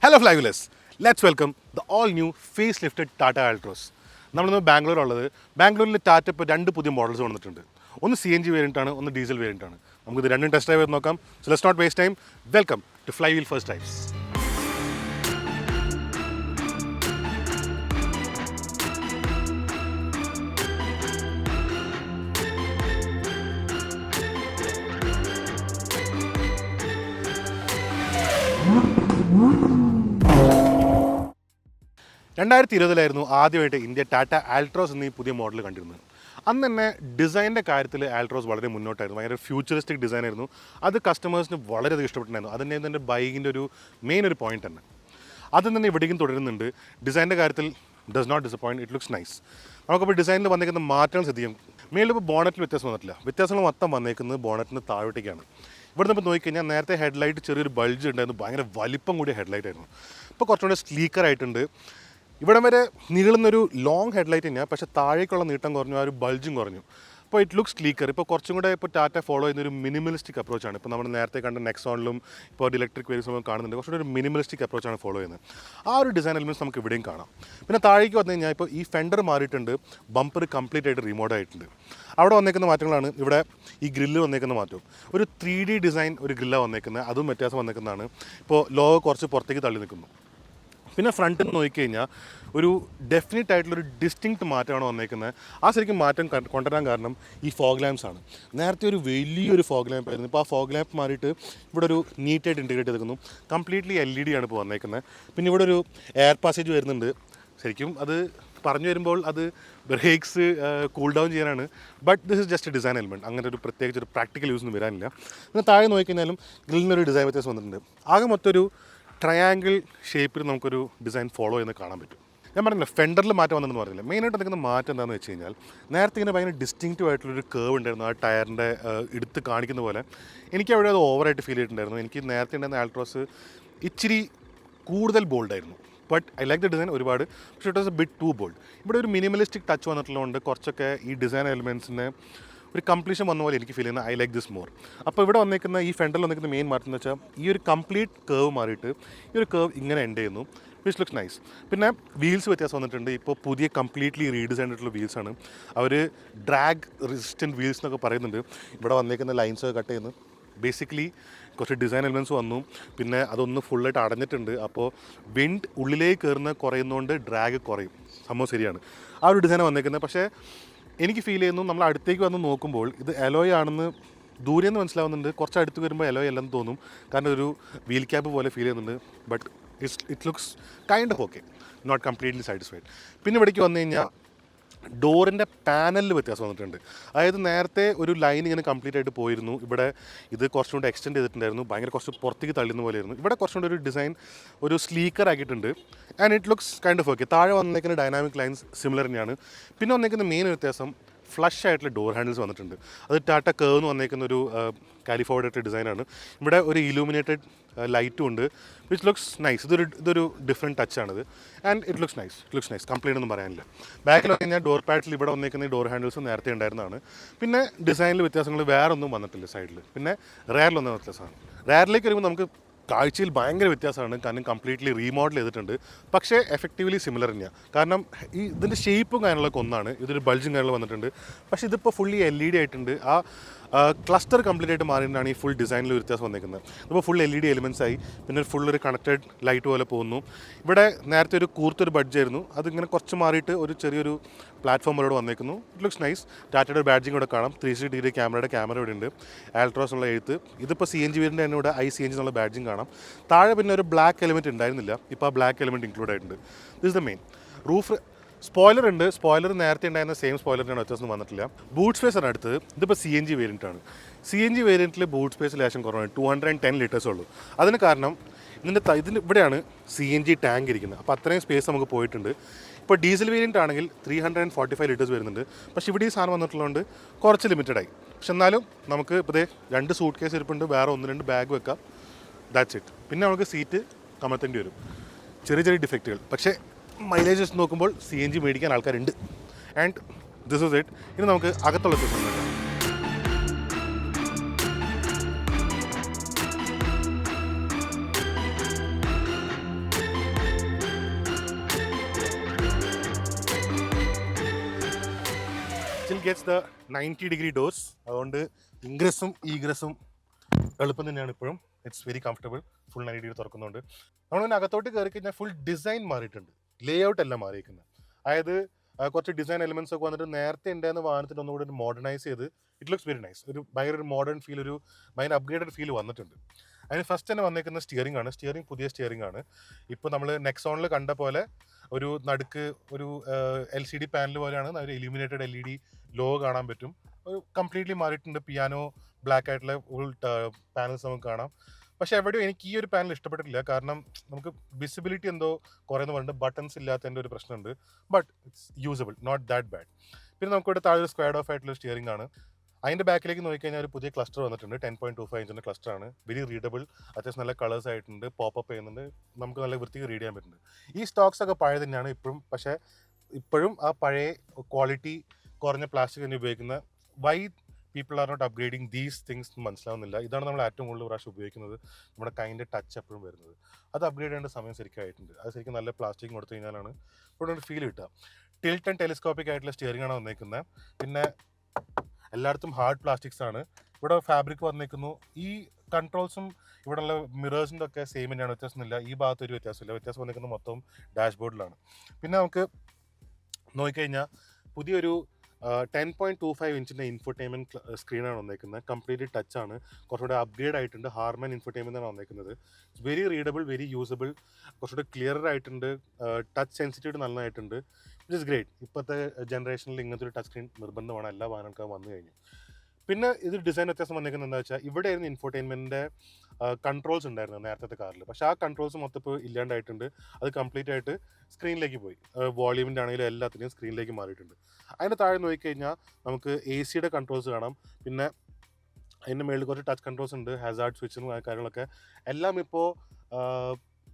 Hello flywheelers, let's welcome the all new face lifted Tata Altroz. നമ്മളിന്ന് ബാംഗ്ലൂരുള്ളത്. ബാംഗ്ലൂരിൽ ടാറ്റ ഇപ്പോൾ രണ്ട് പുതിയ മോഡൽസ് വന്നിട്ടുണ്ട്. ഒന്ന് CNG വേരിയൻ്റ് ആണ്, ഒന്ന് ഡീസൽ വേരിയൻ്റ് ആണ്. നമുക്കിത് രണ്ടും ടെസ്റ്റ് ഡ്രൈവ് ചെയ്ത് നോക്കാം. So let's not waste time. Welcome to flywheel first drives. രണ്ടായിരത്തി 20 ആദ്യമായിട്ട് ഇന്ത്യ ടാറ്റ ആൾട്രോസ് എന്നീ പുതിയ മോഡൽ കണ്ടിരുന്നത്. അന്ന് തന്നെ ഡിസൈനിൻ്റെ കാര്യത്തിൽ ആൾട്രോസ് വളരെ മുന്നോട്ടായിരുന്നു. ഭയങ്കര ഫ്യൂച്ചറിസ്റ്റിക് ഡിസൈൻ ആയിരുന്നു. അത് കസ്റ്റമേഴ്സിന് വളരെയധികം ഇഷ്ടപ്പെട്ടിട്ടുണ്ടായിരുന്നു. അതിൻ്റെ തന്നെ ബൈക്കിൻ്റെ ഒരു മെയിൻ ഒരു പോയിന്റ് തന്നെ. അതും തന്നെ ഇവിടേക്കും തുടരുന്നുണ്ട്. ഡിസൈനിൻ്റെ കാര്യത്തിൽ does not disappoint, it looks nice. നമുക്കപ്പോൾ ഡിസൈനിൽ വന്നേക്കുന്ന മാറ്റങ്ങൾ ശ്രദ്ധിക്കും. മെയിനിൽ ഇപ്പോൾ ബോണറ്റിൽ വ്യത്യാസം വന്നിട്ടില്ല. വ്യത്യാസങ്ങൾ മൊത്തം വന്നേക്കുന്നത് ബോണറ്റിന് താഴോട്ടേക്കാണ്. ഇവിടെ നിന്ന് നോക്കിക്കഴിഞ്ഞാൽ നേരത്തെ ഹെഡ്ലൈറ്റ് ചെറിയൊരു ബൾജ് ഉണ്ടായിരുന്നു, ഭയങ്കര വലിപ്പം കൂടിയ ഹെഡ്ലൈറ്റ് ആയിരുന്നു. ഇപ്പോൾ കുറച്ചുകൂടെ സ്ലീക്കർ ആയിട്ടുണ്ട്. ഇവിടം വരെ നീളുന്നൊരു ലോങ് ഹെഡ്ലൈറ്റ് തന്നെയാണ്, പക്ഷേ താഴേക്കുള്ള നീട്ടം കുറഞ്ഞു, ആ ഒരു ബൾജും കുറഞ്ഞു. അപ്പോൾ ഇറ്റ് ലുക്സ് സ്ലീക്കർ. ഇപ്പോൾ കുറച്ചും കൂടെ ഇപ്പോൾ ടാറ്റ ഫോളോ ചെയ്യുന്നൊരു മിനിമലിസ്റ്റിക് അപ്രോച്ചാണ്. ഇപ്പോൾ നമ്മൾ നേരത്തെ കണ്ട നെക്സോണിലും ഇപ്പോൾ ഇലക്ട്രിക് വേരിയൻസും കാണുന്നുണ്ട്. കുറച്ചുകൂടെ ഒരു മിനിമലിസ്റ്റിക് അപ്രോച്ചാണ് ഫോളോ ചെയ്യുന്നത്. ആ ഒരു ഡിസൈൻ എലിമെൻറ്റ്സ് നമുക്ക് ഇവിടെയും കാണാം. പിന്നെ താഴേക്ക് വന്നു കഴിഞ്ഞാൽ ഇപ്പോൾ ഈ ഫെൻഡർ മാറിയിട്ടുണ്ട്, ബമ്പർ കംപ്ലീറ്റ് ആയിട്ട് റിമോഡ് ആയിട്ടുണ്ട്. അവിടെ വന്നേക്കുന്ന മാറ്റങ്ങളാണ് ഇവിടെ ഈ ഗ്രില്ല് വന്നേക്കുന്ന മാറ്റവും. ഒരു 3D ഡിസൈൻ ഒരു ഗ്രില്ലാണ് വന്നേക്കുന്നത്, അതും വ്യത്യാസം വന്നേക്കുന്നതാണ്. ഇപ്പോൾ ലോഗോ കുറച്ച് പുറത്തേക്ക് തള്ളി നിൽക്കുന്നു. പിന്നെ ഫ്രണ്ടിൽ നിന്ന് നോക്കിക്കഴിഞ്ഞാൽ ഒരു ഡെഫിനറ്റ് ആയിട്ടുള്ളൊരു ഡിസ്റ്റിങ്ക്റ്റ് മാറ്റമാണ് വന്നേക്കുന്നത്. ആ ശരിക്കും മാറ്റം കൊണ്ടുവരാൻ കാരണം ഈ ഫോഗ് ലാംപ്സ് ആണ്. നേരത്തെ ഒരു വലിയൊരു ഫോഗ് ലാമ്പ് ആയിരുന്നു. ഇപ്പോൾ ആ ഫോഗ് ലാമ്പ് മാറിയിട്ട് ഇവിടെ ഒരു നീറ്റായിട്ട് ഇൻറ്റഗ്രേറ്റ് ചെയ്തിരിക്കുന്നു. കംപ്ലീറ്റ്ലി LED ആണ് ഇപ്പോൾ വന്നേക്കുന്നത്. പിന്നെ ഇവിടെ ഒരു എയർ പാസേജ് വരുന്നുണ്ട്. ശരിക്കും അത് പറഞ്ഞു വരുമ്പോൾ അത് ബ്രേക്സ് കൂൾ ഡൗൺ ചെയ്യാനാണ്. But this is just A design element. അങ്ങനെ ഒരു പ്രത്യേകിച്ച് ഒരു പ്രാക്ടിക്കൽ യൂസ് ഒന്നും വരാനില്ല. പിന്നെ താഴെ നോക്കിക്കഴിഞ്ഞാലും ഗ്രില്ലിനൊരു ഡിസൈൻ വ്യത്യാസം വന്നിട്ടുണ്ട്. ആകെ മൊത്തം ട്രയാങ്കിൾ ഷേപ്പിൽ നമുക്കൊരു ഡിസൈൻ ഫോളോ ചെയ്യുന്നത് കാണാൻ പറ്റും. ഞാൻ പറഞ്ഞില്ല ഫെൻഡറിൽ മാറ്റം വന്നിട്ടുണ്ടെന്ന് പറഞ്ഞില്ല. മെയിനായിട്ട് നിൽക്കുന്ന മാറ്റം എന്താണെന്ന് വെച്ച് കഴിഞ്ഞാൽ നേരത്തെ ഇങ്ങനെ ഭയങ്കര ഡിസ്റ്റിങ്ക്റ്റീവ് ആയിട്ടുള്ളൊരു കേവ് ഉണ്ടായിരുന്നു, ആ ടയറിൻ്റെ എടുത്ത് കാണിക്കുന്ന പോലെ. എനിക്ക് അവിടെ അത് ഓവറായിട്ട് ഫീൽ ചെയ്തിട്ടുണ്ടായിരുന്നു. എനിക്ക് നേരത്തെ ഉണ്ടായിരുന്ന ആൾട്രോസ് ഇച്ചിരി കൂടുതൽ ബോൾഡായിരുന്നു. But I like the design ഒരുപാട്. പക്ഷേ it was a bit too bold. ഇവിടെ ഒരു മിനിമലിസ്റ്റിക് ടച്ച് വന്നിട്ടുള്ളതുകൊണ്ട് കുറച്ചൊക്കെ ഈ ഡിസൈൻ എലിമെൻറ്റ്സിന് ഒരു കംപ്ലീഷൻ വന്ന പോലെ എനിക്ക് ഫീൽ ചെയ്യുന്നത്. I like this more. അപ്പോൾ ഇവിടെ വന്നേക്കുന്ന ഈ ഫെൻഡറിൽ വന്നിരിക്കുന്ന മെയിൻ മാറ്റം എന്ന് വെച്ചാൽ ഈ ഒരു കംപ്ലീറ്റ് കേവ് മാറിയിട്ട് ഈ ഒരു കേവ് ഇങ്ങനെ എൻഡ് ചെയ്യുന്നു, വിച്ച് ലുക്സ് നൈസ്. പിന്നെ വീൽസ് വ്യത്യാസം വന്നിട്ടുണ്ട്. ഇപ്പോൾ പുതിയ കംപ്ലീറ്റ്ലി റീഡിസൈൻ ആയിട്ടുള്ള വീൽസാണ്. അവർ ഡ്രാഗ് റെസിസ്റ്റൻറ്റ് വീൽസ് എന്നൊക്കെ പറയുന്നുണ്ട്. ഇവിടെ വന്നേക്കുന്ന ലൈൻസൊക്കെ കട്ട് ചെയ്യുന്നു. ബേസിക്കലി കുറച്ച് ഡിസൈൻ എലിമെൻറ്റ്സ് വന്നു. പിന്നെ അതൊന്ന് ഫുള്ളായിട്ട് അടഞ്ഞിട്ടുണ്ട്. അപ്പോൾ വിൻഡ് ഉള്ളിലേക്ക് കയറുന്ന കുറയുന്നതുകൊണ്ട് ഡ്രാഗ് കുറയും. സംഭവം ശരിയാണ്. ആ ഒരു ഡിസൈൻ വന്നേക്കുന്നത്. പക്ഷേ എനിക്ക് ഫീൽ ചെയ്യുന്നു നമ്മൾ അടുത്തേക്ക് വന്ന് നോക്കുമ്പോൾ ഇത് അലോയ് ആണെന്ന് ദൂരെ നിന്ന് മനസ്സിലാവുന്നുണ്ട്. കുറച്ച് അടുത്ത് വരുമ്പോൾ അലോയ് അല്ലെന്ന് തോന്നും, കാരണം ഒരു വീൽ ക്യാപ്പ് പോലെ ഫീൽ ചെയ്യുന്നുണ്ട്. But it looks kind of okay, not completely satisfied. പിന്നെ ഇവിടേക്ക് വന്നു കഴിഞ്ഞാൽ ഡോറിൻ്റെ പാനലിൽ വ്യത്യാസം വന്നിട്ടുണ്ട്. അതായത് നേരത്തെ ഒരു ലൈൻ ഇങ്ങനെ കംപ്ലീറ്റ് ആയിട്ട് പോയിരുന്നു. ഇവിടെ ഇത് കുറച്ചും കൂടെ എക്സ്റ്റെൻഡ് ചെയ്തിട്ടുണ്ടായിരുന്നു. ഭയങ്കര കുറച്ച് പുറത്തേക്ക് തള്ളുന്ന പോലെയായിരുന്നു. ഇവിടെ കുറച്ചും കൂടെ ഒരു ഡിസൈൻ ഒരു സ്ലീക്കർ ആക്കിയിട്ടുണ്ട്. And it looks kind of okay. താഴെ വന്നേക്കുന്ന ഡൈനാമിക് ലൈൻസ് സിമിലർ തന്നെയാണ്. പിന്നെ വന്നേക്കുന്ന മെയിൻ വ്യത്യാസം ഫ്ലഷ് ആയിട്ടുള്ള ഡോർ ഹാൻഡിൽസ് വന്നിട്ടുണ്ട്. അത് ടാറ്റ കേവ് എന്ന് വന്നേക്കുന്ന ഒരു കാലിഫോർഡേറ്റഡ് ഡിസൈനാണ്. ഇവിടെ ഒരു ഇലൂമിനേറ്റഡ് ലൈറ്റും ഉണ്ട്, വിച്ച് ലുക്സ് നൈസ്. ഇതൊരു ഡിഫറെൻറ്റ് ടച്ചാണിത്. And it looks nice. Complaint ഒന്നും പറയാനില്ല. ബാക്കിൽ കഴിഞ്ഞാൽ ഡോർ പാഡിൽ ഇവിടെ വന്നേക്കുന്ന ഈ ഡോർ ഹാൻഡിൽസ് നേരത്തെ ഉണ്ടായിരുന്നതാണ്. പിന്നെ ഡിസൈനിൽ വ്യത്യാസങ്ങൾ വേറെ ഒന്നും വന്നിട്ടില്ല സൈഡിൽ. പിന്നെ റെയറിലൊന്നും വ്യത്യാസമാണ്. റെയറിലേക്ക് വരുമ്പോൾ നമുക്ക് കാഴ്ചയിൽ ഭയങ്കര വ്യത്യാസമാണ്, കാരണം കംപ്ലീറ്റ്ലി റീമോഡൽ ചെയ്തിട്ടുണ്ട്. പക്ഷേ എഫക്റ്റീവ്ലി സിമിലർ തന്നെയാണ്. കാരണം ഇതിൻ്റെ ഷേപ്പും കാര്യങ്ങളൊക്കെ ഒന്നാണ്. ഇതൊരു ബൾജും കാര്യങ്ങൾ വന്നിട്ടുണ്ട്. പക്ഷേ ഇതിപ്പോൾ ഫുള്ളി LED ആയിട്ടുണ്ട്. ആ ക്ലസ്റ്റർ കംപ്ലീറ്റ് ആയിട്ട് മാറിയിട്ടാണ് ഈ ഫുൾ ഡിസൈനിൽ വ്യത്യാസം വന്നിരിക്കുന്നത്. ഇപ്പോൾ ഫുൾ LED എലിമെൻറ്റ്സ് ആയി. പിന്നെ ഫുൾ ഒരു കണക്റ്റഡ് ലൈറ്റ് പോലെ പോകുന്നു. ഇവിടെ നേരത്തെ ഒരു കൂർത്തൊരു ബഡ്ജായിരുന്നു, അതിങ്ങനെ കുറച്ച് മാറിയിട്ട് ഒരു ചെറിയൊരു പ്ലാറ്റ്ഫോം പോലോട് വന്നേക്കുന്നു. It looks nice. ടാറ്റയുടെ ബാഡ്ജിങ് ഇവിടെ കാണാം. 360 ഡിഗ്രി ക്യാമറ ഇവിടെ ഉണ്ട്. ആൾട്രോസ് ഉള്ള എഴുത്ത്. ഇതിപ്പോൾ CNG വേരിയൻ്റ് തന്നെ ഇവിടെ ICNG എന്നുള്ള ബാഡ്ജിങ് കാണാം. താഴെ പിന്നെ ഒരു ബ്ലാക്ക് എലിമെൻറ്റ് ഉണ്ടായിരുന്നില്ല, ഇപ്പോൾ ആ ബ്ലാക്ക് എലിമെൻറ്റ് ഇൻക്ലൂഡ് ആയിട്ടുണ്ട്. This the main. Roof spoiler ഉണ്ട്. സ്പോയിലർ നേരത്തെ ഉണ്ടായിരുന്ന സെയിം സ്പോയിലറിനാണ് വ്യത്യാസം വന്നിട്ടില്ല. ബൂട്ട് സ്പേസ് ആണ് അടുത്തത്. ഇതിപ്പോൾ CNG വേരിയൻ്റ് ആണ്. CNG വേരിയൻറ്റിൽ ബൂട്ട് സ്പേസ് ലേശം കുറവാണ്, 210 ലിറ്റേഴ്സേ ഉള്ളൂ. അതിന് കാരണം ഇതിന് ഇവിടെയാണ് CNG ടാങ്ക് ഇരിക്കുന്നത്. അപ്പോൾ അത്രയും സ്പേസ് നമുക്ക് പോയിട്ടുണ്ട്. ഇപ്പോൾ ഡീസൽ വേരിയൻ്റ് ആണെങ്കിൽ 345 ലിറ്റേഴ്സ് വരുന്നുണ്ട്. പക്ഷേ ഇവിടെ ഈ സാധനം വന്നിട്ടുള്ളതുകൊണ്ട് കുറച്ച് ലിമിറ്റഡായി. പക്ഷെ എന്നാലും നമുക്ക് ഇപ്പോൾ 2 സൂട്ട് കേസ് ഇരിപ്പുണ്ട്, വേറെ 1-2 ബാഗ് വെക്കാം. That's it. പിന്നെ നമുക്ക് സീറ്റ് കമത്തേണ്ടി വരും. ചെറിയ ഡിഫക്റ്റുകൾ. പക്ഷേ മൈലേജ് വെച്ച് നോക്കുമ്പോൾ CNG മേടിക്കാൻ ആൾക്കാരുണ്ട്. And this is it. ഇനി നമുക്ക് അകത്തുള്ള സിസ്റ്റം നോക്കാം. again gets the 90-degree doors. അതുകൊണ്ട് ഇൻഗ്രസും ഈഗ്രസും എളുപ്പം തന്നെയാണ് ഇപ്പോഴും. It's very comfortable. Full 90 degree തുറക്കുന്നുണ്ട്. നമ്മൾ പിന്നെ അകത്തോട്ട് കയറി കഴിഞ്ഞാൽ ഫുൾ ഡിസൈൻ മാറിയിട്ടുണ്ട്. ലേ ഔട്ട് എല്ലാം മാറിയിരിക്കുന്നത്. അതായത് കുറച്ച് ഡിസൈൻ എലിമെന്റ്സ് ഒക്കെ വന്നിട്ട് നേരത്തെ ഉണ്ടായിരുന്ന വാഹനത്തിന് ഒന്നുകൂടി മോഡേണൈസ് ചെയ്ത് ഇറ്റ് ലുക്സ് വെരി നൈസ്. ഭയങ്കര ഒരു മോഡേൺ ഫീൽ, ഭയങ്കര അപ്ഗ്രേഡഡ് ഫീൽ വന്നിട്ടുണ്ട്. അതിന് ഫസ്റ്റ് തന്നെ വന്നിരിക്കുന്ന സ്റ്റിയറിംഗ് ആണ്. സ്റ്റിയറിംഗ് പുതിയ സ്റ്റിയറിംഗ് ആണ്. ഇപ്പോൾ നമ്മൾ നെക്സോണിൽ കണ്ട പോലെ ഒരു നടുക്ക് ഒരു LCD പാനൽ പോലെയാണ്, ഒരു ഇലുമിനേറ്റഡ് LED ലോഗോ കാണാൻ പറ്റും. ഒരു കംപ്ലീറ്റ്ലി മാറിയിട്ടുണ്ട്. പിയാനോ ബ്ലാക്ക് ആയിട്ടുള്ള ഫുൾ പാനൽസ് നമുക്ക് കാണാം. പക്ഷെ എവിടെയും എനിക്ക് ഈ ഒരു പാനൽ ഇഷ്ടപ്പെട്ടിട്ടില്ല. കാരണം നമുക്ക് വിസിബിലിറ്റി എന്തോ കുറേന്ന് പറഞ്ഞിട്ട് ബട്ടൺസ് ഇല്ലാത്തതിൻ്റെ ഒരു പ്രശ്നമുണ്ട്. But it's usable, not that bad. പിന്നെ നമുക്കിവിടെ താഴെ ഒരു സ്ക്വയർഡ് ഓഫ് ആയിട്ടുള്ള സ്റ്റിയറിംഗ് ആണ്. അതിൻ്റെ ബാക്കിലേക്ക് നോക്കിക്കഴിഞ്ഞാൽ ഒരു പുതിയ ക്ലസ്റ്റർ വന്നിട്ടുണ്ട്. 10.25 ഇഞ്ചിൻ്റെ ക്ലസ്റ്റർ ആണ്. Very readable. അത്യാവശ്യം നല്ല കളേഴ്സ് ആയിട്ടുണ്ട്. പോപ്പപ്പ് ചെയ്യുന്നുണ്ട്. നമുക്ക് നല്ല വൃത്തിക്ക് റീഡ് ചെയ്യാൻ പറ്റുന്നുണ്ട്. ഈ സ്റ്റോക്സ് ഒക്കെ പഴയ തന്നെയാണ് ഇപ്പോഴും. പക്ഷേ ഇപ്പോഴും ആ പഴയ ക്വാളിറ്റി കുറഞ്ഞ പ്ലാസ്റ്റിക് തന്നെ ഉപയോഗിക്കുന്ന why people are not upgrading these things മനസ്സിലാവുന്നില്ല. ഇതാണ് നമ്മൾ ഏറ്റവും കൂടുതൽ പ്രാവശ്യം ഉപയോഗിക്കുന്നത്. നമ്മുടെ കൈൻ്റെ ടച്ച് എപ്പോഴും വരുന്നത്. അത് അപ്ഗ്രേഡ് ചെയ്യേണ്ട സമയം ശരിക്കും ആയിട്ടുണ്ട്. അത് ശരിക്കും നല്ല പ്ലാസ്റ്റിക് കൊടുത്തു കഴിഞ്ഞാലാണ് ഇവിടെ ഒരു ഫീൽ കിട്ടുക. ടിൽറ്റ് ആൻഡ് ടെലിസ്കോപ്പിക് ആയിട്ടുള്ള സ്റ്റിയറിംഗ് ആണ് വന്നേക്കുന്നത്. പിന്നെ എല്ലായിടത്തും ഹാർഡ് പ്ലാസ്റ്റിക്സ് ആണ്. ഇവിടെ ഫാബ്രിക് വന്നേക്കുന്നു. ഈ കൺട്രോൾസും ഇവിടെയുള്ള മിറേഴ്സിൻ്റെ ഒക്കെ സെയിം തന്നെയാണ്, വ്യത്യാസമൊന്നുമില്ല. ഈ ഭാഗത്ത് ഒരു വ്യത്യാസമില്ല. വ്യത്യാസം വന്നേക്കുന്നത് മൊത്തം ഡാഷ്ബോർഡിലാണ്. പിന്നെ നമുക്ക് നോക്കിക്കഴിഞ്ഞാൽ പുതിയൊരു 10.25 ഇഞ്ചിൻ്റെ ഇൻഫോർടൈൻമെൻറ്റ് സ്ക്രീനാണ് വന്നേക്കുന്നത്. കംപ്ലീറ്റ്ലി ടച്ചാണ്. കുറച്ചുകൂടെ അപ്ഗ്രേഡ് ആയിട്ടുണ്ട്. ഹാർമൻ ഇൻഫോർടൈൻമെൻ്റ് ആണ് വന്നേക്കുന്നത്. Very readable, very usable. കുറച്ചുകൂടെ ക്ലിയർ ആയിട്ടുണ്ട്. ടച്ച് സെൻസിറ്റിവിറ്റി നന്നായിട്ടുണ്ട്. It is great. ഇപ്പോഴത്തെ ജനറേഷനിൽ ഇങ്ങനത്തെ ഒരു ടച്ച് സ്ക്രീൻ നിർബന്ധമാണ്. എല്ലാ വാഹനങ്ങൾക്കും വന്നു കഴിഞ്ഞു. പിന്നെ ഇത് ഡിസൈൻ വ്യത്യാസം വന്നിരിക്കുന്നത് എന്താ വെച്ചാൽ ഇവിടെ ആയിരുന്നു ഇൻഫോർടൈൻമെൻറ്റിൻ്റെ കൺട്രോൾസ് ഉണ്ടായിരുന്നു നേരത്തെ കാറിൽ. പക്ഷേ ആ കൺട്രോൾസ് മൊത്തം ഇപ്പോൾ ഇല്ലാണ്ടായിട്ടുണ്ട്. അത് കംപ്ലീറ്റ് ആയിട്ട് സ്ക്രീനിലേക്ക് പോയി. വോളിയൂമിൻ്റെ ആണെങ്കിലും എല്ലാത്തിനെയും സ്ക്രീനിലേക്ക് മാറിയിട്ടുണ്ട്. അതിൻ്റെ താഴെ നോക്കിക്കഴിഞ്ഞാൽ നമുക്ക് AC കൺട്രോൾസ് കാണാം. പിന്നെ അതിൻ്റെ മുകളിൽ കുറച്ച് ടച്ച് കൺട്രോൾസ് ഉണ്ട്. ഹാസാർഡ് സ്വിച്ചും കാര്യങ്ങളൊക്കെ എല്ലാം ഇപ്പോൾ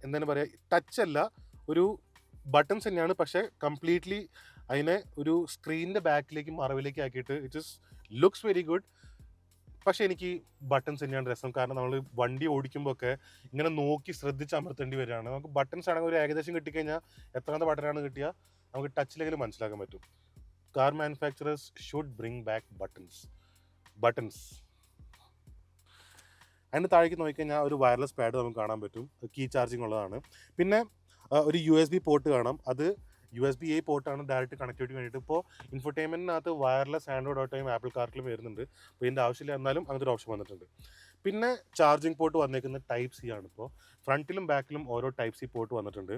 എന്താണ് പറയുക, ടച്ച് അല്ല, ഒരു ബട്ടൺസ് തന്നെയാണ്. പക്ഷേ കംപ്ലീറ്റ്ലി അതിനെ ഒരു സ്ക്രീനിൻ്റെ ബാക്കിലേക്കും മറവിലേക്ക് ആക്കിയിട്ട് it is looks very good. പക്ഷേ എനിക്ക് ബട്ടൺസ് തന്നെയാണ് രസം. കാരണം നമ്മൾ വണ്ടി ഓടിക്കുമ്പോൾ ഒക്കെ ഇങ്ങനെ നോക്കി ശ്രദ്ധിച്ച് അമർത്തേണ്ടി വരികയാണ്. നമുക്ക് ബട്ടൺസ് ആണെങ്കിൽ ഒരു ഏകദേശം കിട്ടിക്കഴിഞ്ഞാൽ എത്രാമത്തെ ബട്ടനാണ് കിട്ടിയാൽ നമുക്ക് ടച്ചിലെങ്കിലും മനസ്സിലാക്കാൻ പറ്റും. Car manufacturers should bring back buttons. അതിൻ്റെ താഴേക്ക് നോക്കിക്കഴിഞ്ഞാൽ ഒരു വയർലെസ് പാഡ് നമുക്ക് കാണാൻ പറ്റും. കീ ചാർജിങ് ഉള്ളതാണ്. പിന്നെ ഒരു USB പോർട്ട് കാണാം. അത് USB-A പോർട്ടാണ് ഡയറക്റ്റ് കണക്ടിവിറ്റി വേണ്ടിയിട്ട്. ഇപ്പോൾ ഇൻഫോർടൈൻമെൻറ്റിനകത്ത് വയർലെസ് ആൻഡ്രോയിഡ് ഓട്ടോയും ആപ്പിൾ കാർട്ടിലും വരുന്നുണ്ട്. അപ്പോൾ ഇതിൻ്റെ ആവശ്യമില്ല, എന്നാലും അങ്ങനത്തെ ഒരു ഓപ്ഷൻ വന്നിട്ടുണ്ട്. പിന്നെ ചാർജിങ് പോർട്ട് വന്നേക്കുന്നത് Type-C ആണ്. ഇപ്പോൾ ഫ്രണ്ടിലും ബാക്കിലും ഓരോ Type-C പോർട്ട് വന്നിട്ടുണ്ട്.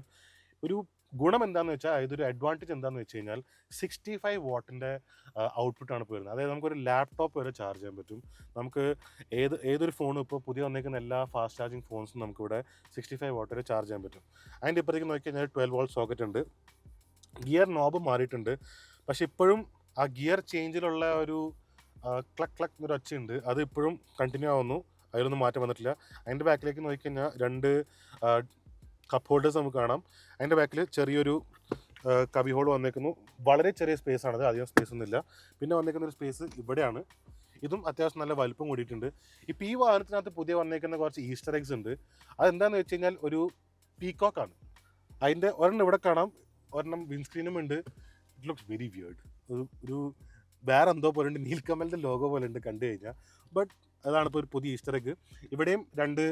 ഒരു ഗുണം എന്താണെന്ന് വെച്ചാൽ, ഇതൊരു അഡ്വാൻറ്റേജ് എന്താണെന്ന് വെച്ച് കഴിഞ്ഞാൽ 65 വാട്ടിൻ്റെ ഔട്ട്പുട്ടാണ് ഇപ്പോൾ വരുന്നത്. അതായത് നമുക്കൊരു ലാപ്ടോപ്പ് വരെ ചാർജ് ചെയ്യാൻ പറ്റും. നമുക്ക് ഏതൊരു ഫോണും ഇപ്പോൾ പുതിയ വന്നേക്കുന്ന എല്ലാ ഫാസ്റ്റ് ചാർജിങ് ഫോൺസും നമുക്കിവിടെ 65 വാട്ട് വരെ ചാർജ് ചെയ്യാൻ പറ്റും. അതിൻ്റെ ഇപ്പുറത്തേക്ക് നോക്കിക്കഴിഞ്ഞാൽ 12 വോൾട്ട് സോക്കറ്റ് ഉണ്ട്. ഗിയർ നോബ് മാറിയിട്ടുണ്ട്. പക്ഷെ ഇപ്പോഴും ആ ഗിയർ ചേഞ്ചിലുള്ള ഒരു ക്ലക്ക് ക്ലക്ക് ഒരു ഒച്ചയുണ്ട്. അത് ഇപ്പോഴും കണ്ടിന്യൂ ആവുന്നു. അതിലൊന്നും മാറ്റം വന്നിട്ടില്ല. അതിൻ്റെ ബാക്കിലേക്ക് നോക്കിക്കഴിഞ്ഞാൽ 2 കപ്പ് ഹോൾഡേഴ്സ് നമുക്ക് കാണാം. അതിൻ്റെ ബാക്കിൽ ചെറിയൊരു കബി ഹോൾ വന്നേക്കുന്നു. വളരെ ചെറിയ സ്പേസ് ആണത്, അധികം സ്പേസ് ഒന്നുമില്ല. പിന്നെ വന്നേക്കുന്ന ഒരു സ്പേസ് ഇവിടെയാണ്. ഇതും അത്യാവശ്യം നല്ല വലുപ്പം കൂടിയിട്ടുണ്ട്. ഇപ്പോൾ ഈ വാഹനത്തിനകത്ത് പുതിയ വന്നേക്കുന്ന കുറച്ച് ഈസ്റ്റർ എഗ്സ് ഉണ്ട്. അതെന്താണെന്ന് വെച്ച് കഴിഞ്ഞാൽ ഒരു പീക്കോക്കാണ്. അതിൻ്റെ ഒരെണ്ണം ഇവിടെ കാണാം, ഒരെണ്ണം വിൻസ്ക്രീനും ഉണ്ട്. It looks very weird. ഒരു വേറെ എന്തോ പോലെ ഉണ്ട്, നീൽക്കമലിൻ്റെ ലോഗോ പോലെ ഉണ്ട് കണ്ടു കഴിഞ്ഞാൽ. ബട്ട് അതാണ് ഇപ്പോൾ ഒരു പുതിയ ഈസ്റ്റർ എഗ്. ഇവിടെയും 2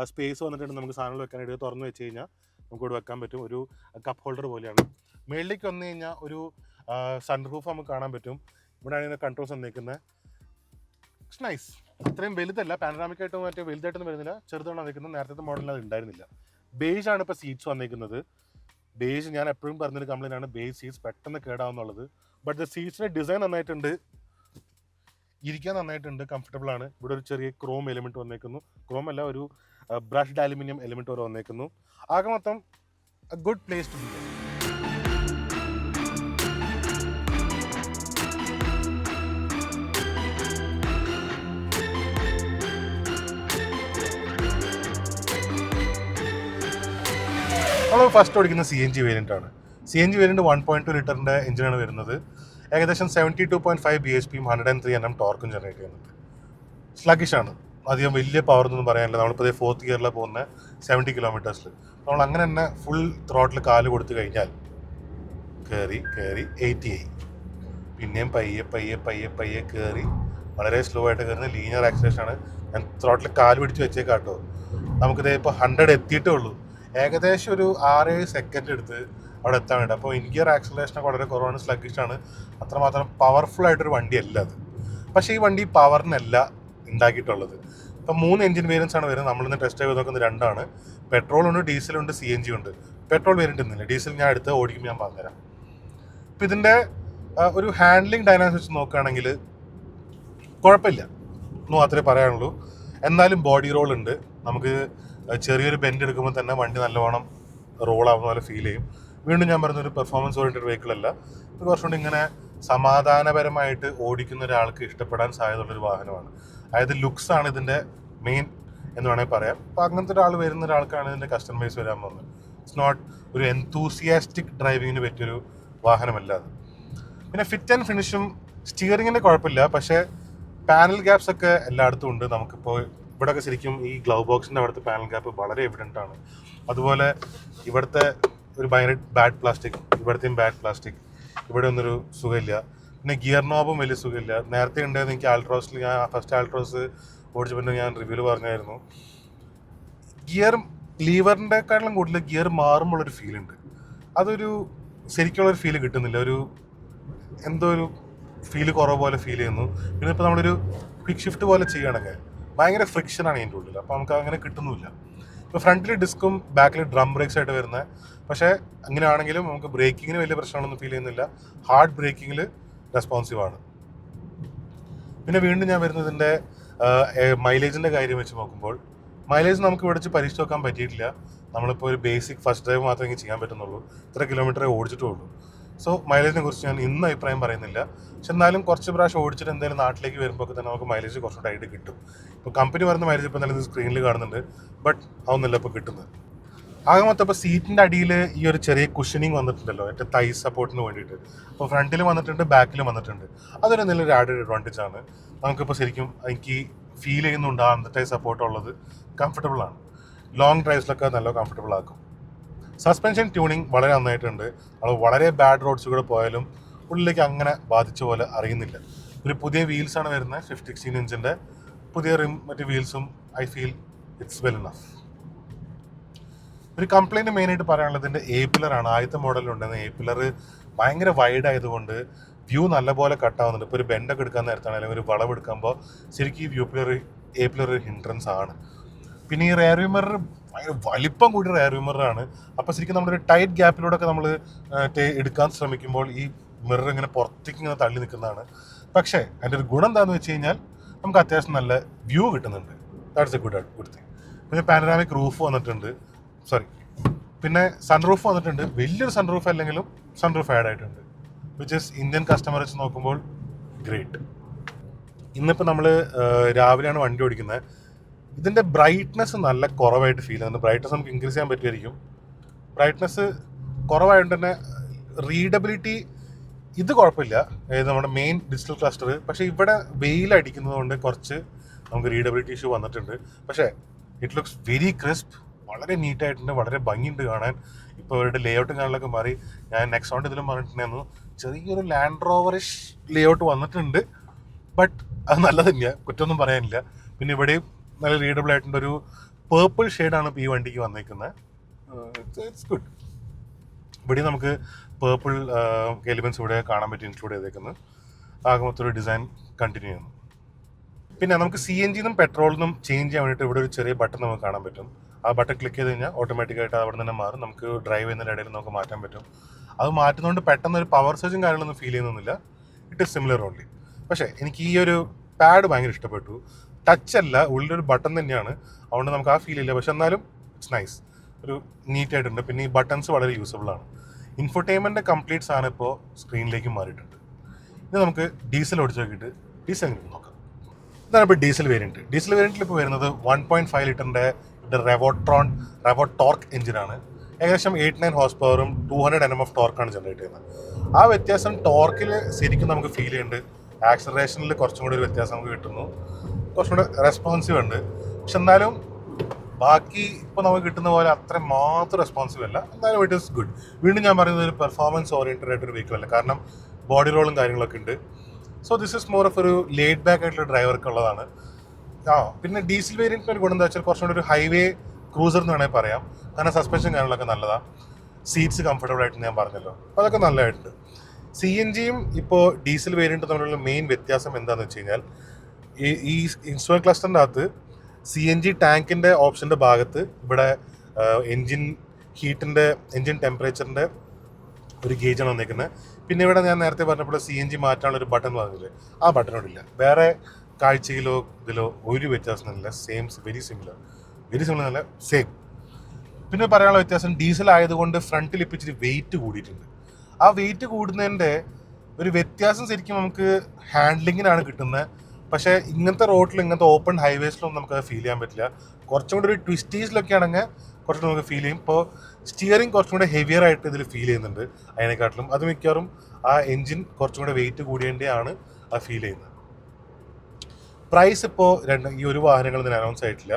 സ്പേസ് വന്നിട്ടുണ്ട്. നമുക്ക് സാധനങ്ങൾ വെക്കാനായിട്ട് തുറന്ന് വെച്ച് കഴിഞ്ഞാൽ നമുക്കിവിടെ വെക്കാൻ പറ്റും. ഒരു കപ്പ് ഹോൾഡർ പോലെയാണ്. മുകളിലേക്ക് വന്നു കഴിഞ്ഞാൽ ഒരു സൺറൂഫ് നമുക്ക് കാണാൻ പറ്റും. ഇവിടെയാണ് ഇതിൻ്റെ കൺട്രോൾസ് വന്നിരിക്കുന്നത്. It's nice. അത്രയും വലുതല്ല, പാനറാമിക്കായിട്ട് മറ്റേ വലുതായിട്ടൊന്നും വരുന്നില്ല, ചെറുതാണ് വന്നിരിക്കുന്നത്. നേരത്തെ മോഡലിൽ അത് ഉണ്ടായിരുന്നില്ല. ബേജ് ആണ് ഇപ്പോൾ സീറ്റ്സ് വന്നിരിക്കുന്നത്. ബേജ് ഞാൻ എപ്പോഴും പറഞ്ഞൊരു കംപ്ലൈൻ്റ് ആണ്, ബേജ് സീറ്റ്സ് പെട്ടെന്ന് കേടാവുന്നുള്ളത്. ബട്ട് ദ സീറ്റ്സിൻ്റെ ഡിസൈൻ നന്നായിട്ടുണ്ട്, ഇരിക്കാൻ നന്നായിട്ടുണ്ട്, കംഫർട്ടബിൾ ആണ്. ഇവിടെ ഒരു ചെറിയ ക്രോം എലിമെൻറ്റ് വന്നേക്കുന്നു. ക്രോം അല്ല, ഒരു ബ്രഷ്ഡ് അലുമിനിയം എലിമെൻറ്റ് വരെ വന്നേക്കുന്നു. ആകെ മൊത്തം a good place to be. നമ്മൾ ഫസ്റ്റ് ഓടിക്കുന്ന CNG വേരിയൻ്റ് ആണ്. CNG വേരിയൻ്റ് 1.2 ലിറ്ററിൻ്റെ എഞ്ചിനാണ് വരുന്നത്. ഏകദേശം 72.5 bhp 103 Nm ടോർക്കും ജനറേറ്റ് ചെയ്യുന്നുണ്ട്. സ്ലഗിഷാണ്, അധികം വലിയ പവർ എന്നൊന്നും പറയാനില്ല. നമ്മളിപ്പോൾ 4th ഗിയറിലാണ് പോകുന്നത് 70 കിലോമീറ്റേഴ്സിൽ. നമ്മൾ അങ്ങനെ തന്നെ ഫുൾ ത്രോട്ടിൽ കാല് കൊടുത്തു കഴിഞ്ഞാൽ കയറി 80 ആയി. പിന്നെയും പയ്യെ പയ്യെ പയ്യെ പയ്യെ കയറി വളരെ സ്ലോ ആയിട്ട് കയറുന്ന ലീനിയർ ആക്സിലേഷൻ ആണ്. ഞാൻ ത്രോട്ടിൽ കാല് പിടിച്ച് വെച്ചേക്കാട്ടോ. നമുക്കിത് ഇപ്പോൾ 100 എത്തിയിട്ടേ ഉള്ളൂ. ഏകദേശം ഒരു 6-7 സെക്കൻഡ് എടുത്ത് അവിടെ എത്താൻ വേണ്ടി. അപ്പോൾ ഇൻഗിയർ ആക്സിലേഷനൊക്കെ വളരെ കുറവാണ്, സ്ലഗിഷാണ്. അത്രമാത്രം പവർഫുൾ ആയിട്ടൊരു വണ്ടിയല്ല അത്. പക്ഷേ ഈ വണ്ടി പവറിനല്ല ഉണ്ടാക്കിയിട്ടുള്ളത്. ഇപ്പം 3 എഞ്ചിൻ വേരിയൻസ് ആണ് വരുന്നത്. നമ്മളിന്ന് ടെസ്റ്റ് ചെയ്ത് നോക്കുന്നത് 2 പെട്രോളുണ്ട്, ഡീസലുണ്ട്, CNG ഉണ്ട്. പെട്രോൾ വേരിയൻ്റ് ഒന്നുമില്ല. ഡീസൽ ഞാൻ എടുത്ത് ഓടിക്കുമ്പോൾ ഞാൻ പറഞ്ഞുതരാം. ഇപ്പം ഇതിൻ്റെ ഒരു ഹാൻഡ്ലിങ് ഡൈനാമിക്സ് വെച്ച് നോക്കുകയാണെങ്കിൽ കുഴപ്പമില്ല എന്ന് മാത്രമേ പറയാനുള്ളൂ. എന്നാലും ബോഡി റോൾ ഉണ്ട്. നമുക്ക് ചെറിയൊരു ബെൻഡ് എടുക്കുമ്പോൾ തന്നെ വണ്ടി നല്ലവണ്ണം റോളാവുന്ന പോലെ ഫീൽ ചെയ്യും. വീണ്ടും ഞാൻ പറഞ്ഞൊരു പെർഫോമൻസ് ഓറിയൻറ്റഡ് വെഹിക്കിൾ അല്ല. ഇത് കുറച്ചുകൂടി ഇങ്ങനെ സമാധാനപരമായിട്ട് ഓടിക്കുന്ന ഒരാൾക്ക് ഇഷ്ടപ്പെടാൻ സാധ്യതയുള്ളൊരു വാഹനമാണ്. അതായത് ലുക്സാണ് ഇതിൻ്റെ മെയിൻ എന്ന് വേണമെങ്കിൽ പറയാം. അപ്പോൾ അങ്ങനത്തെ ഒരാൾ വരുന്ന ഒരാൾക്കാണ് ഇതിൻ്റെ കസ്റ്റമൈസ് വരാൻ പോകുന്നത്. ഇറ്റ്സ് നോട്ട് ഒരു എൻതൂസിയാസ്റ്റിക് ഡ്രൈവിങ്ങിന് പറ്റിയൊരു വാഹനമല്ല അത്. പിന്നെ ഫിറ്റ് ആൻഡ് ഫിനിഷും സ്റ്റിയറിങ്ങിൻ്റെ കുഴപ്പമില്ല. പക്ഷേ പാനൽ ഗ്യാപ്സ് ഒക്കെ എല്ലായിടത്തും ഉണ്ട്. നമുക്കിപ്പോൾ ഇവിടെയൊക്കെ ശരിക്കും ഈ ഗ്ലൗ ബോക്സിൻ്റെ അവിടുത്തെ പാനൽ ഗ്യാപ്പ് വളരെ എവിഡൻ്റ് ആണ്. അതുപോലെ ഇവിടുത്തെ ഒരു ഭയങ്കര ബാഡ് പ്ലാസ്റ്റിക്, ഇവിടുത്തെയും ബാഡ് പ്ലാസ്റ്റിക്. ഇവിടെ ഒന്നൊരു സുഖമില്ല. പിന്നെ ഗിയർ നോബും വലിയ സുഖമില്ല. നേരത്തെ ഉണ്ടായിരുന്നു എനിക്ക് ആൾട്രോസിൽ, ഞാൻ ഫസ്റ്റ് ആൾട്രോസ് ഓടിച്ചപ്പോൾ ഞാൻ റിവ്യൂല് പറഞ്ഞായിരുന്നു, ഗിയർ ലീവറിൻ്റെക്കാളും കൂടുതൽ ഗിയർ മാറുമ്പോഴൊരു ഫീലുണ്ട്. അതൊരു ശരിക്കുള്ളൊരു ഫീല് കിട്ടുന്നില്ല. ഒരു എന്തോ ഒരു ഫീല് കുറവ് പോലെ ഫീൽ ചെയ്യുന്നു. പിന്നെ ഇപ്പോൾ നമ്മളൊരു ക്വിക്ക് ഷിഫ്റ്റ് പോലെ ചെയ്യുകയാണെങ്കിൽ ഭയങ്കര ഫ്രിക്ഷനാണ് അതിൻ്റെ ഉള്ളിൽ. അപ്പോൾ നമുക്ക് അങ്ങനെ കിട്ടുന്നില്ല. ഇപ്പോൾ ഫ്രണ്ടിൽ ഡിസ്കും ബാക്കിൽ ഡ്രം ബ്രേക്സ് ആയിട്ട് വരുന്നത്. പക്ഷേ അങ്ങനെയാണെങ്കിലും നമുക്ക് ബ്രേക്കിങ്ങിന് വലിയ പ്രശ്നമൊന്നും ഫീൽ ചെയ്യുന്നില്ല. ഹാർഡ് ബ്രേക്കിങ്ങിൽ റെസ്പോൺസീവാണ്. പിന്നെ വീണ്ടും ഞാൻ വരുന്നതിൻ്റെ മൈലേജിൻ്റെ കാര്യം വെച്ച് നോക്കുമ്പോൾ മൈലേജ് നമുക്ക് ഇവിടെ വെച്ച് പരീക്ഷിച്ച് നോക്കാൻ പറ്റിയിട്ടില്ല. നമ്മളിപ്പോൾ ഒരു ബേസിക് ഫസ്റ്റ് ഡ്രൈവ് മാത്രമേ ചെയ്യാൻ പറ്റുന്നുള്ളൂ. ഇത്ര കിലോമീറ്ററേ ഓടിച്ചിട്ടുള്ളൂ. സോ മൈലേജിനെ കുറിച്ച് ഞാൻ ഇന്ന് അഭിപ്രായം പറയുന്നില്ല. പക്ഷെ എന്നാലും കുറച്ച് പ്രാവശ്യം ഓടിച്ചിട്ട് എന്തായാലും നാട്ടിലേക്ക് വരുമ്പോൾ തന്നെ നമുക്ക് മൈലേജ് കുറച്ചുകൂടെ ആയിട്ട് കിട്ടും. ഇപ്പോൾ കമ്പനി പറയുന്ന മൈലേജ് ഇപ്പോൾ എന്തായാലും സ്ക്രീനിൽ കാണുന്നുണ്ട്. ബട്ട് അതൊന്നുമില്ല ഇപ്പോൾ കിട്ടുന്നത്. ആകെ മൊത്തം ഇപ്പോൾ സീറ്റിൻ്റെ അടിയിൽ ഈ ഒരു ചെറിയ കുഷനിങ് വന്നിട്ടുണ്ടല്ലോ, എൻ്റെ തൈ സപ്പോർട്ടിന് വേണ്ടിയിട്ട്. അപ്പോൾ ഫ്രണ്ടിൽ വന്നിട്ടുണ്ട്, ബാക്കിലും വന്നിട്ടുണ്ട്. അതൊരു നല്ലൊരു ആഡഡ് അഡ്വാൻറ്റേജ് ആണ്. നമുക്കിപ്പോൾ ശരിക്കും എനിക്ക് ഫീൽ ചെയ്യുന്നുണ്ട് അന്നത്തെ സപ്പോർട്ട് ഉള്ളത്. കംഫർട്ടബിൾ ആണ്. ലോങ് ഡ്രൈവ്സിലൊക്കെ നല്ല കംഫർട്ടബിൾ ആക്കും. സസ്പെൻഷൻ ട്യൂണിങ് വളരെ നന്നായിട്ടുണ്ട്. നമ്മൾ വളരെ ബാഡ് റോഡ്സ് കൂടെ പോയാലും ഉള്ളിലേക്ക് അങ്ങനെ ബാധിച്ച പോലെ അറിയുന്നില്ല. ഒരു പുതിയ വീൽസാണ് വരുന്നത്, 15 ഇഞ്ചിൻ്റെ പുതിയ റിം മറ്റ് വീൽസും. I feel it's well enough. ഒരു കംപ്ലയിൻറ്റ് മെയിനായിട്ട് പറയാനുള്ളത് ഇതിൻ്റെ പില്ലറാണ്. ആദ്യത്തെ മോഡലിലുണ്ടെന്ന് പില്ലർ ഭയങ്കര വൈഡ് ആയതുകൊണ്ട് വ്യൂ നല്ലപോലെ കട്ടാവുന്നുണ്ട്. ഇപ്പോൾ ഒരു ബെൻഡൊക്കെ എടുക്കാൻ നേരത്താണ് അല്ലെങ്കിൽ ഒരു വളവ് എടുക്കുമ്പോൾ ശരിക്കും ഈ പില്ലർ ഒരു ഹിൻഡ്രൻസ് ആണ്. പിന്നെ ഈ റെയർ വ്യൂ മിറർ ഭയങ്കര വലിപ്പം കൂടി റെയർ വ്യൂ മിററാണ്. അപ്പോൾ ശരിക്കും നമ്മളൊരു ടൈറ്റ് ഗ്യാപ്പിലൂടെയൊക്കെ നമ്മൾ എടുക്കാൻ ശ്രമിക്കുമ്പോൾ ഈ മിറർ ഇങ്ങനെ പുറത്തേക്ക് ഇങ്ങനെ തള്ളി നിൽക്കുന്നതാണ്. പക്ഷേ അതിൻ്റെ ഒരു ഗുണം എന്താണെന്ന് വെച്ച് കഴിഞ്ഞാൽ നമുക്ക് അത്യാവശ്യം നല്ല വ്യൂ കിട്ടുന്നുണ്ട്. That's A good thing. പിന്നെ പാനറാമിക് റൂഫ് വന്നിട്ടുണ്ട്. പിന്നെ സൺറൂഫ് വന്നിട്ടുണ്ട്. വലിയൊരു സൺറൂഫ് അല്ലെങ്കിലും സൺറൂഫ് ആഡ് ആയിട്ടുണ്ട്. വിച്ച് ഇസ് ഇന്ത്യൻ കസ്റ്റമർ വെച്ച് നോക്കുമ്പോൾ ഗ്രേറ്റ്. ഇന്നിപ്പോൾ നമ്മൾ രാവിലെയാണ് വണ്ടി ഓടിക്കുന്നത്. ഇതിൻ്റെ ബ്രൈറ്റ്നസ് നല്ല കുറവായിട്ട് ഫീൽ ചെയ്യുന്നുണ്ട്. ബ്രൈറ്റ്നസ് നമുക്ക് ഇൻക്രീസ് ചെയ്യാൻ പറ്റുമായിരിക്കും. ബ്രൈറ്റ്നസ് കുറവായതുകൊണ്ട് തന്നെ റീഡബിലിറ്റി ഇത് കുഴപ്പമില്ല. അതായത് നമ്മുടെ മെയിൻ ഡിജിറ്റൽ ക്ലസ്റ്റർ. പക്ഷേ ഇവിടെ വെയിലടിക്കുന്നത് കൊണ്ട് കുറച്ച് നമുക്ക് റീഡബിലിറ്റി ഇഷ്യൂ വന്നിട്ടുണ്ട്. പക്ഷേ ഇറ്റ് ലുക്സ് വെരി ക്രിസ്പ്. വളരെ നീറ്റായിട്ടുണ്ട്, വളരെ ഭംഗിയുണ്ട് കാണാൻ. ഇപ്പോൾ അവരുടെ ലേഔട്ടും കാണാനൊക്കെ മാറി. ഞാൻ നെക്സോണിൻ്റെ ഇതിലും പറഞ്ഞിട്ടുണ്ടായിരുന്നു ചെറിയൊരു ലാൻഡ് റോവറിഷ് ലേഔട്ട് വന്നിട്ടുണ്ട്. ബട്ട് അത് നല്ലത് തന്നെയാണ്, കുറ്റമൊന്നും പറയാനില്ല. പിന്നെ ഇവിടെയും നല്ല റീഡബിൾ ആയിട്ടുണ്ട്. ഒരു പേർപ്പിൾ ഷെയ്ഡാണ് ഇപ്പോൾ ഈ വണ്ടിക്ക് വന്നേക്കുന്നത്. It's good. ഇവിടെ നമുക്ക് പേർപ്പിൾ എലിമെൻറ്റ്സ് ഇവിടെ കാണാൻ പറ്റും, ഇൻക്ലൂഡ് ചെയ്തേക്കുന്നത്. ആകെ മൊത്തം ഡിസൈൻ കണ്ടിന്യൂ ചെയ്യുന്നു. പിന്നെ നമുക്ക് CNG നിന്നും പെട്രോളിൽ നിന്നും ചേഞ്ച് ചെയ്യാൻ വേണ്ടിയിട്ട് ഇവിടെ ഒരു ചെറിയ ബട്ടൺ നമുക്ക് കാണാൻ പറ്റും. ആ ബട്ടൺ ക്ലിക്ക് ചെയ്ത് കഴിഞ്ഞാൽ ഓട്ടോമാറ്റിക്കായിട്ട് അവിടെ തന്നെ മാറും. നമുക്ക് ഡ്രൈവ് ചെയ്യുന്നതിൻ്റെ ഇടയിൽ നമുക്ക് മാറ്റാൻ പറ്റും. അത് മാറ്റുന്നതുകൊണ്ട് പെട്ടെന്ന് ഒരു പവർ സർജും കാര്യങ്ങളൊന്നും ഫീൽ ചെയ്യുന്നൊന്നുമില്ല. It is similar only. പക്ഷേ എനിക്ക് ഈ ഒരു പാഡ് ഭയങ്കര ഇഷ്ടപ്പെട്ടു. ടച്ച് അല്ല, ഉള്ളിലൊരു ബട്ടൺ തന്നെയാണ്. അതുകൊണ്ട് നമുക്ക് ആ ഫീൽ ഇല്ല. പക്ഷെ എന്നാലും ഇറ്റ്സ് നൈസ്, ഒരു നീറ്റായിട്ടുണ്ട്. പിന്നെ ഈ ബട്ടൺസ് വളരെ യൂസബിൾ ആണ്. ഇൻഫോർടൈൻമെൻറ്റ് കംപ്ലീറ്റ് സാധനം ഇപ്പോൾ സ്ക്രീനിലേക്ക് മാറിയിട്ടുണ്ട്. ഇത് നമുക്ക് ഡീസൽ ഓടിച്ച് നോക്കിയിട്ട് ഡീസൽ എങ്ങനെ നോക്കാം. ഇതാണ് ഇപ്പോൾ ഡീസൽ വേരിയൻറ്റിൽ ഇപ്പോൾ വരുന്നത് 1.5 ലിറ്ററിൻ്റെ റെവോ ടോർക്ക് എഞ്ചിനാണ്. ഏകദേശം 8-9 ഹോഴ്സ് പവറും 200 Nm ഓഫ് ടോർക്കാണ് ജനറേറ്റ് ചെയ്യുന്നത്. ആ വ്യത്യാസം ടോർക്കിൽ ശരിക്കും നമുക്ക് ഫീൽ ചെയ്യുന്നുണ്ട്. ആക്സലറേഷനിൽ കുറച്ചും കൂടി ഒരു വ്യത്യാസം നമുക്ക് കിട്ടുന്നു. കുറച്ചും കൂടെ റെസ്പോൺസീവ് ഉണ്ട്. പക്ഷെ എന്നാലും ബാക്കി ഇപ്പോൾ നമുക്ക് കിട്ടുന്ന പോലെ അത്ര മാത്രം റെസ്പോൺസീവ് അല്ല. എന്നാലും ഇറ്റ് ഈസ് ഗുഡ്. വീണ്ടും ഞാൻ പറയുന്നത് ഒരു പെർഫോമൻസ് ഓറിയൻറ്റഡ് ആയിട്ടൊരു വെഹിക്കിൾ അല്ല. കാരണം ബോഡി റോളും കാര്യങ്ങളൊക്കെ ഉണ്ട്. So this is more of ഒരു ലേഡ് ബാക്ക് ആയിട്ടുള്ള ഡ്രൈവർക്ക് ഉള്ളതാണ്. പിന്നെ ഡീസൽ വേരിയൻറ്റിന് ഒരു ഗുണം എന്താ വെച്ചാൽ കുറച്ചുകൂടി ഒരു ഹൈവേ ക്രൂസർ എന്ന് വേണമെങ്കിൽ പറയാം. കാരണം സസ്പെൻഷൻ കാര്യങ്ങളൊക്കെ നല്ലതാണ്, സീറ്റ്സ് കംഫർട്ടബിൾ ആയിട്ട് ഞാൻ പറഞ്ഞല്ലോ, അപ്പോൾ അതൊക്കെ നല്ലതായിട്ടുണ്ട്. CNGയും ഇപ്പോൾ ഡീസൽ വേരിയൻറ്റ് തമ്മിലുള്ള മെയിൻ വ്യത്യാസം എന്താണെന്ന് വെച്ച് കഴിഞ്ഞാൽ ഈ ഇൻസ്ട്രുമെന്റ് ക്ലസ്റ്ററിൻ്റെ അകത്ത് CNG ടാങ്കിൻ്റെ ഓപ്ഷൻ്റെ ഭാഗത്ത് ഇവിടെ എൻജിൻ ഹീറ്റിൻ്റെ എൻജിൻ ടെമ്പറേച്ചറിൻ്റെ ഒരു ഗേജാണ് വന്നിരിക്കുന്നത്. പിന്നെ ഇവിടെ ഞാൻ നേരത്തെ പറഞ്ഞപ്പോൾ CNG മാറ്റാനുള്ള ഒരു ബട്ടൺ പറഞ്ഞില്ലേ, ആ ബട്ടണോടില്ല. വേറെ കാഴ്ചയിലോ ഇതിലോ ഒരു വ്യത്യാസമില്ല, വെരി സിമിലർ അല്ല സെയിം. പിന്നെ പറയാനുള്ള വ്യത്യാസം, ഡീസൽ ആയതുകൊണ്ട് ഫ്രണ്ടിൽ ഇപ്പം ഇച്ചിരി വെയിറ്റ് കൂടിയിട്ടുണ്ട്. ആ വെയിറ്റ് കൂടുന്നതിൻ്റെ ഒരു വ്യത്യാസം ശരിക്കും നമുക്ക് ഹാൻഡ്ലിങ്ങിനാണ് കിട്ടുന്നത്. പക്ഷേ ഇങ്ങനത്തെ റോഡിൽ, ഇങ്ങനത്തെ ഓപ്പൺ ഹൈവേസിലൊന്നും നമുക്കത് ഫീൽ ചെയ്യാൻ പറ്റില്ല. കുറച്ചും കൂടി ഒരു ട്വിസ്റ്റീസിലൊക്കെ ആണെങ്കിൽ കുറച്ചുകൂടി നമുക്ക് ഫീൽ ചെയ്യും. ഇപ്പോൾ സ്റ്റിയറിംഗ് കുറച്ചും കൂടെ ഹെവിയർ ആയിട്ട് ഇതിൽ ഫീൽ ചെയ്യുന്നുണ്ട് അതിനെക്കാട്ടിലും. അത് മിക്കവാറും ആ എൻജിൻ കുറച്ചും കൂടെ വെയിറ്റ് കൂടിയതിൻ്റെയാണ് ആ ഫീൽ ചെയ്യുന്നത്. പ്രൈസ് ഇപ്പോൾ ഈ ഒരു വാഹനങ്ങളിൽ അനൗൺസ് ആയിട്ടില്ല.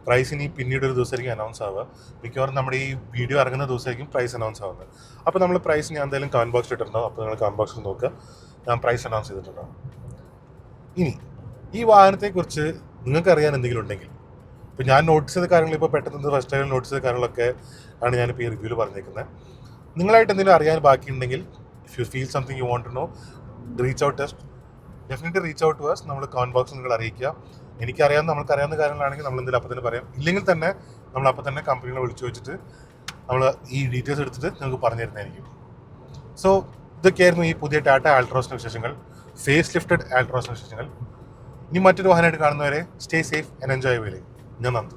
പ്രൈസ് ഇനി പിന്നീട് ഒരു ദിവസമായിരിക്കും അനൗൺസ് ആവുക. മിക്കവാറും നമ്മുടെ ഈ വീഡിയോ ഇറങ്ങുന്ന ദിവസമായിരിക്കും പ്രൈസ് അനൗൺസ് ആവുന്നത്. അപ്പോൾ നമ്മൾ പ്രൈസ് ഞാൻ എന്തായാലും കമൻറ്റ് ബോക്സിൽ ഇട്ടിട്ടുണ്ടാവും. അപ്പോൾ നിങ്ങൾ കമൻറ്റ് ബോക്സിൽ നോക്കുക, ഞാൻ പ്രൈസ് അനൗൺസ് ചെയ്തിട്ടുണ്ടാവും. ഇനി ഈ വാഹനത്തെക്കുറിച്ച് നിങ്ങൾക്കറിയാൻ എന്തെങ്കിലും ഉണ്ടെങ്കിൽ, ഇപ്പോൾ ഞാൻ നോട്ടീസ് ചെയ്ത കാര്യങ്ങൾ, ഇപ്പോൾ പെട്ടെന്ന് ഫസ്റ്റ് ടൈം നോട്ടീസ് ചെയ്ത കാര്യങ്ങളൊക്കെ ആണ് ഞാനിപ്പോൾ ഈ റിവ്യൂവിൽ പറഞ്ഞേക്കുന്നത്. നിങ്ങളായിട്ട് എന്തെങ്കിലും അറിയാൻ ബാക്കിയുണ്ടെങ്കിൽ, if you feel something you want to know, definitely reach out to us. നമ്മൾ കമൻറ്റ് ബോക്സിൽ നിങ്ങൾ അറിയിക്കുക. നമുക്കറിയാവുന്ന കാര്യങ്ങളാണെങ്കിൽ നമ്മൾ എന്തെങ്കിലും അപ്പോൾ തന്നെ പറയാം. ഇല്ലെങ്കിൽ തന്നെ നമ്മൾ അപ്പോൾ തന്നെ കമ്പനികളെ വിളിച്ചു വെച്ചിട്ട് നമ്മൾ ഈ ഡീറ്റെയിൽസ് എടുത്തിട്ട് നിങ്ങൾക്ക് പറഞ്ഞു തരുന്നതായിരിക്കും. സോ ഇതൊക്കെയായിരുന്നു ഈ പുതിയ ടാറ്റ ആൾട്രോസിൻ്റെ വിശേഷങ്ങൾ, ഫേസ് ലിഫ്റ്റഡ് ആൾട്രോസിൻ്റെ വിശേഷങ്ങൾ. ഇനി മറ്റൊരു വാഹനമായിട്ട് കാണുന്നവരെ സ്റ്റേ സേഫ് ആൻഡ് എൻജോയ് വേലേ. ഞാൻ നന്ദി.